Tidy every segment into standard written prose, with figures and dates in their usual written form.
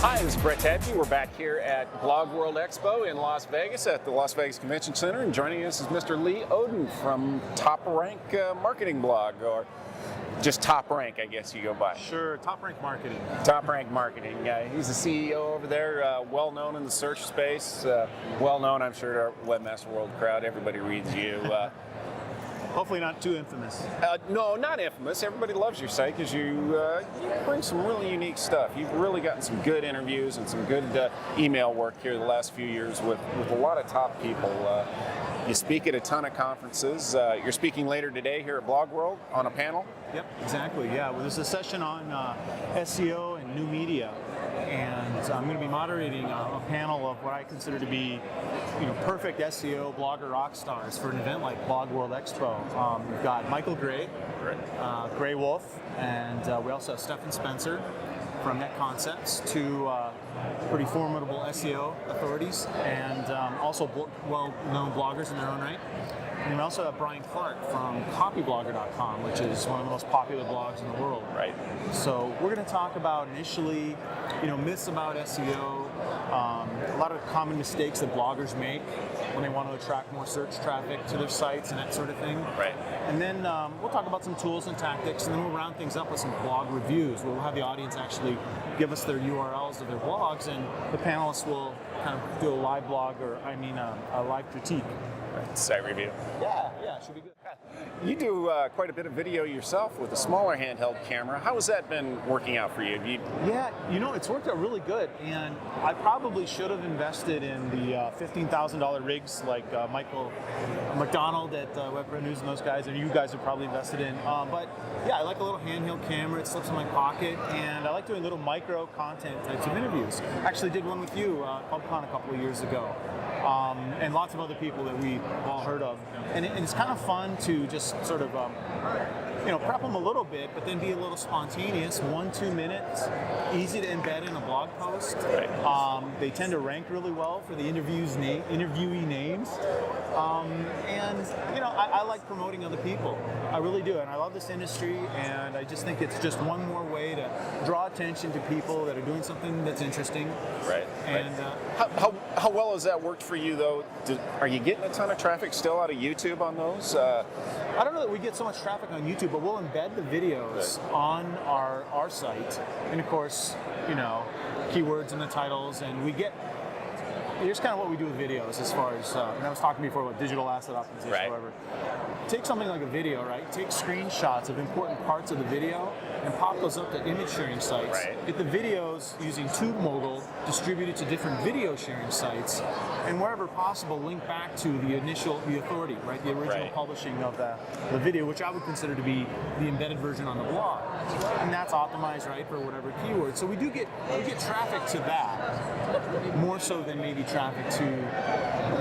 Hi, this is Brett Tadke. We're back here at Blog World Expo in Las Vegas at the Las Vegas Convention Center, and joining us is Mr. Lee Odden from TopRank Marketing Blog, or just TopRank, I guess you go by. Sure, TopRank Marketing. TopRank Marketing. He's the CEO over there, well known in the search space, well known, I'm sure, to our Webmaster World crowd. Everybody reads you. Hopefully not too infamous. No, not infamous. Everybody loves your site because you bring some really unique stuff. You've really gotten some good interviews and some good email work here the last few years with a lot of top people. You speak at a ton of conferences. You're speaking later today here at Blog World on a panel. Yep, exactly. Yeah, well, there's a session on SEO and new media, and I'm going to be moderating a panel of what I consider to be, perfect SEO blogger rock stars for an event like Blog World Expo. We've got Michael Gray, Gray Wolf, and we also have Stefan Spencer from Net Concepts, two pretty formidable SEO authorities, and also well-known bloggers in their own right. And we also have Brian Clark from copyblogger.com, which is one of the most popular blogs in the world. Right. So we're going to talk about initially, myths about SEO, a lot of common mistakes that bloggers make when they want to attract more search traffic to their sites and that sort of thing. Right. And then we'll talk about some tools and tactics, and then we'll round things up with some blog reviews, where we'll have the audience actually give us their URLs of their blogs, and the panelists will kind of do a live blog, a live critique. Site review. Yeah, should be good. You do quite a bit of video yourself with a smaller handheld camera. How has that been working out for you? Yeah, it's worked out really good, and I probably should have invested in the $15,000 rigs like Michael McDonald at Web News and those guys, and you guys have probably invested in. But yeah, I like a little handheld camera. It slips in my pocket, and I like doing little micro content types of interviews. Actually did one with you at PubCon a couple of years ago. And lots of other people that we've all heard of. And it's kind of fun to just sort of, prep them a little bit, but then be a little spontaneous, 1-2 minutes, easy to embed in a blog post. They tend to rank really well for the interviewee names. I like promoting other people. I really do, and I love this industry, and I just think it's just one more way to draw attention to people that are doing something that's interesting. Right. And how well has that worked for you, though? Are you getting a ton of traffic still out of YouTube on those? I don't know that we get so much traffic on YouTube, but we'll embed the videos on our site, and of course, keywords in the titles, and we get. Here's kind of what we do with videos as far as, and I was talking before about digital asset optimization, whatever. Take something like a video, right? Take screenshots of important parts of the video and pop those up to image sharing sites. Get the videos using TubeMogul distributed to different video sharing sites, and wherever possible, link back to the authority, right? The original publishing of the video, which I would consider to be the embedded version on the blog. And that's optimized, right, for whatever keyword. So we get traffic to that, more so than maybe traffic to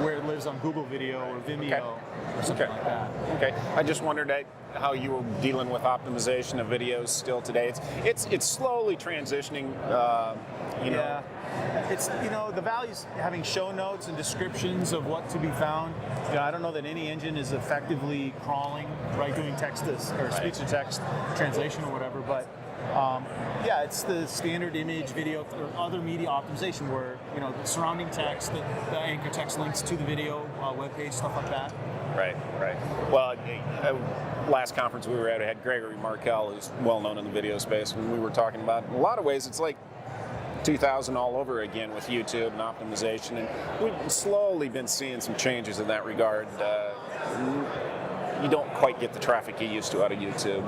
where it lives on Google Video or Vimeo or something like that. Okay. I just wondered how you were dealing with optimization of videos still today. It's slowly transitioning. Yeah. It's the values having show notes and descriptions of what to be found. I don't know that any engine is effectively crawling, right, doing text or speech to text translation or whatever, but it's the standard image, video, or other media optimization where the surrounding text, the anchor text links to the video, webpage, stuff like that. Right. Well, last conference we were at, I had Gregory Markel, who's well known in the video space, and we were talking about, in a lot of ways, it's like 2000 all over again with YouTube and optimization, and we've slowly been seeing some changes in that regard. You don't quite get the traffic you used to out of YouTube.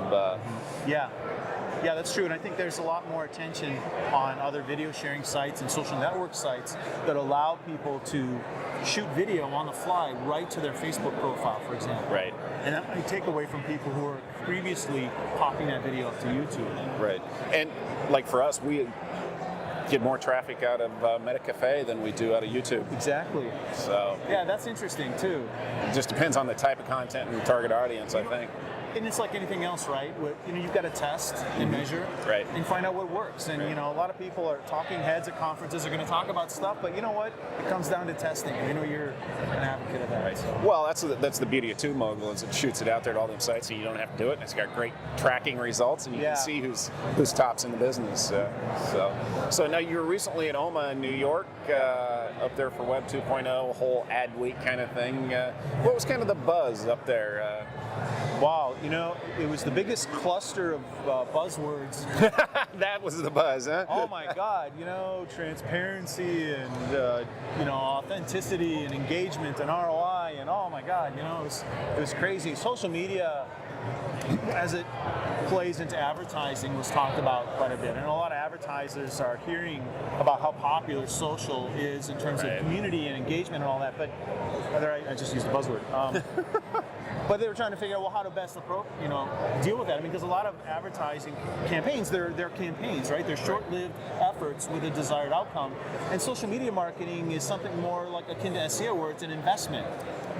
Yeah, that's true, and I think there's a lot more attention on other video sharing sites and social network sites that allow people to shoot video on the fly right to their Facebook profile, for example. Right. And that might take away from people who were previously popping that video up to YouTube. Right. And like for us, we get more traffic out of MetaCafe than we do out of YouTube. Exactly. So yeah, that's interesting too. It just depends on the type of content and the target audience, I think. and it's like anything else, right? You've got to test and measure, Right. and find out what works. And a lot of people are talking heads at conferences are going to talk about stuff, but you know what? It comes down to testing. You're an advocate of that. Right. So. Well, that's the beauty of Mogul is it shoots it out there to all them sites, so you don't have to do it. It's got great tracking results, and you can see who's tops in the business. So now you were recently at OMA in New York, up there for Web 2.0, whole ad week kind of thing. What was kind of the buzz up there? Wow, it was the biggest cluster of buzzwords. That was the buzz, huh? Oh my God, transparency and authenticity and engagement and ROI and oh my God, it was crazy. Social media, as it plays into advertising, was talked about quite a bit, and a lot of advertisers are hearing about how popular social is in terms of community and engagement and all that. But I just used the buzzword. But they were trying to figure out, well, how to best deal with that. I mean, because a lot of advertising campaigns, they're campaigns, right? They're short-lived efforts with a desired outcome. And social media marketing is something more like akin to SEO, where it's an investment.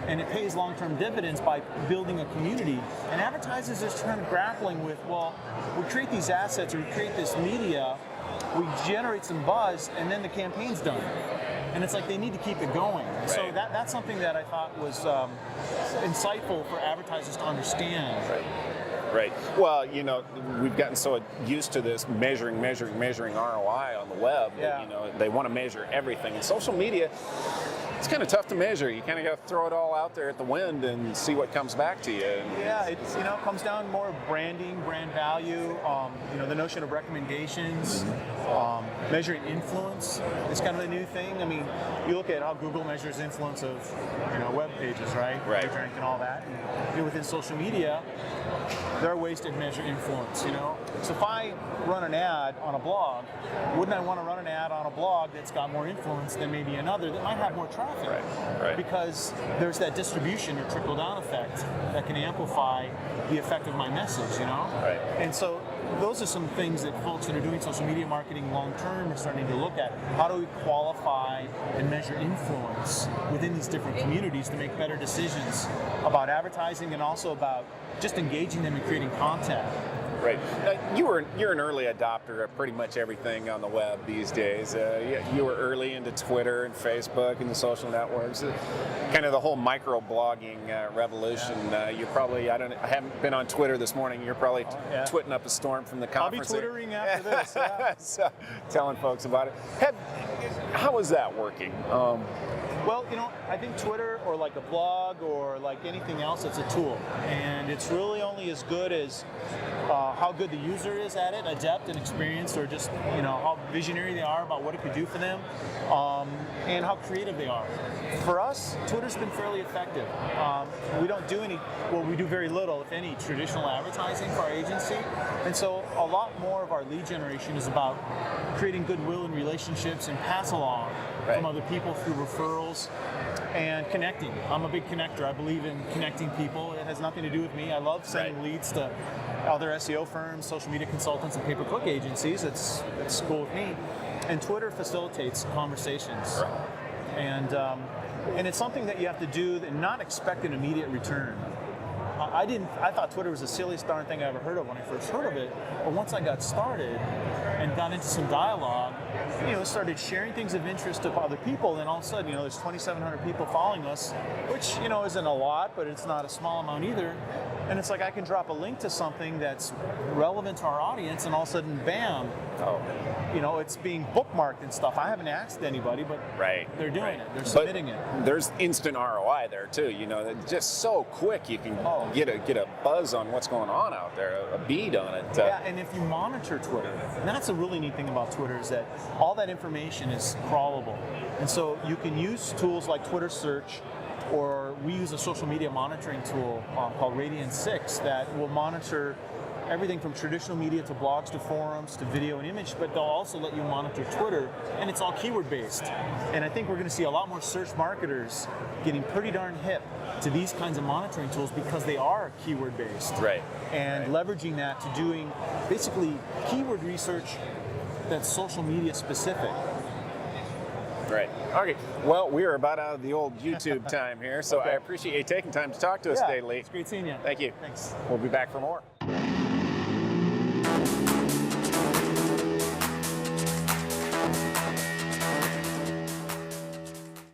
And it pays long-term dividends by building a community. And advertisers are trying to grappling with, well, we create these assets, or we create this media, we generate some buzz, and then the campaign's done. And it's like they need to keep it going. Right. So that's something that I thought was insightful for advertisers to understand. Right. Well, we've gotten so used to this measuring ROI on the web that, they want to measure everything. And social media, it's kind of tough to measure. You kind of got to throw it all out there at the wind and see what comes back to you. Yeah, it comes down more branding, brand value, the notion of recommendations, measuring influence is kind of a new thing. I mean, you look at how Google measures influence of web pages, right? PageRank and all that. And, within social media, there are ways to measure influence. So if I run an ad on a blog, wouldn't I want to run an ad on a blog that's got more influence than maybe another that might have more traffic? Right. Because there's that distribution or trickle-down effect that can amplify the effect of my message, Right. And so those are some things that folks that are doing social media marketing long-term are starting to look at. How do we qualify and measure influence within these different communities to make better decisions about advertising and also about just engaging them and creating content? Right. You're an early adopter of pretty much everything on the web these days. You were early into Twitter and Facebook and the social networks. Kind of the whole micro-blogging revolution. You probably, I haven't been on Twitter this morning. You're probably twitting up a storm from the conference. I'll be twittering after this. Yeah. So, telling folks about it. How is that working? Well, I think Twitter or like a blog or like anything else, it's a tool. And it's really only as good as how good the user is at it, adept and experienced, or just, how visionary they are about what it could do for them, and how creative they are. For us, Twitter's been fairly effective. We don't do we do very little, if any, traditional advertising for our agency. And so a lot more of our lead generation is about creating goodwill and relationships and pass along from other people through referrals and connecting. I'm a big connector. I believe in connecting people. It has nothing to do with me. I love sending leads to other SEO firms, social media consultants, and pay-per-click agencies. It's cool with me. And Twitter facilitates conversations. And it's something that you have to do and not expect an immediate return. I thought Twitter was the silliest darn thing I ever heard of when I first heard of it. But once I got started and got into some dialogue, started sharing things of interest to other people, then all of a sudden, there's 2,700 people following us, which, isn't a lot, but it's not a small amount either. And it's like I can drop a link to something that's relevant to our audience, and all of a sudden, bam, it's being bookmarked and stuff. I haven't asked anybody, but they're doing it. They're submitting it. There's instant ROI there too. It's just so quick. You can get a buzz on what's going on out there, a bead on it. And if you monitor Twitter, and that's a really neat thing about Twitter is that all that information is crawlable, and so you can use tools like Twitter Search. Or we use a social media monitoring tool called Radian 6 that will monitor everything from traditional media to blogs to forums to video and image, but they'll also let you monitor Twitter, and it's all keyword based. And I think we're going to see a lot more search marketers getting pretty darn hip to these kinds of monitoring tools because they are keyword based. And leveraging that to doing basically keyword research that's social media specific. Right. Okay. Well, we are about out of the old YouTube time here, so Okay. I appreciate you taking time to talk to us Yeah, today, Lee. it's great seeing you. Thank you. Thanks. We'll be back for more.